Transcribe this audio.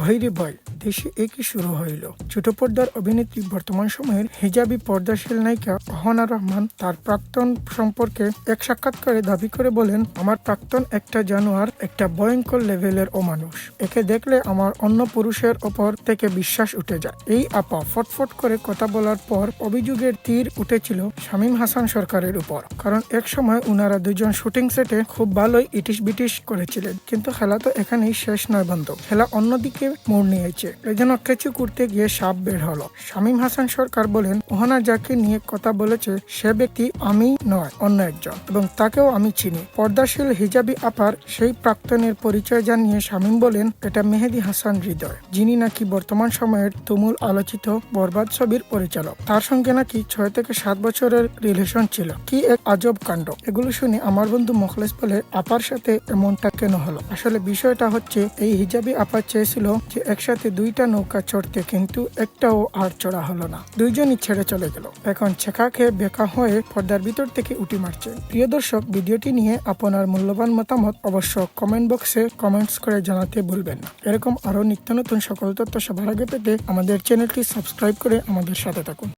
ভৈরে ভয় দেশে একই শুরু হইল। ছোট পর্দার অভিনেত্রী বর্তমান সময়ের হিজাবি পর্দাশীল নায়িকা অহনা রহমান তার প্রাক্তন সম্পর্কে এক সাক্ষাৎকারে দাবি করে বলেন, আমার প্রাক্তন একটা জানোয়ার, একটা ভয়ঙ্কর লেভেলের অমানুষ। একে দেখলে আমার অন্য পুরুষের ওপর থেকে বিশ্বাস উঠে যায়। এই আপা ফটফট করে কথা বলার পর অভিযোগের তীর উঠেছিল শামীম হাসান সরকারের উপর, কারণ এক সময় উনারা দুজন শুটিং সেটে খুব ভালোই ইটিশ বিটিশ করেছিলেন। কিন্তু খেলা তো এখানেই শেষ নয় বন্ধু, খেলা অন্যদিকে মোড় নিয়েছে। এজন্য কিছু করতে গিয়ে সাপ বের হলো। শামীম হাসান সরকার বলেন, ওহানা যাকে নিয়ে কথা বলেছে সে ব্যক্তি আমি নয়, অন্য একজন, এবং তাকেও আমি চিনি। পর্দাশীল হিজাবি আপার সেই প্রাক্তনের পরিচয় জানিয়ে শামীম বলেন, এটা মেহেদী হাসান হৃদয়, যিনি নাকি বর্তমান সময়ের তুমুল আলোচিত বরবাদ ছবির পরিচালক। তার সঙ্গে নাকি 6 থেকে 7 বছরের রিলেশন ছিল। কি এক আজব কাণ্ড। এগুলো শুনে আমার বন্ধু মোখলেস বলে, আপার সাথে এমনটা কেন হলো? আসলে বিষয়টা হচ্ছে, এই হিজাবি আপা চেয়েছিল যে একসাথে 2টা নৌকা চড়তে, কিন্তু একটাও আর চড়া হলো না। দুইজনই ছেড়ে চলে গেল। এখন ছেঁকা খেয়ে বেকা হয়ে পর্দার ভিতর থেকে উঠি মারছে। প্রিয় দর্শক, ভিডিওটি নিয়ে আপনার মূল্যবান মতামত অবশ্য কমেন্ট বক্সে কমেন্টস করে জানাতে ভুলবেন না। এরকম আরো নিত্য নতুন সকল তথ্য সবার আগে পেতে আমাদের চ্যানেলটি সাবস্ক্রাইব করে আমাদের সাথে থাকুন।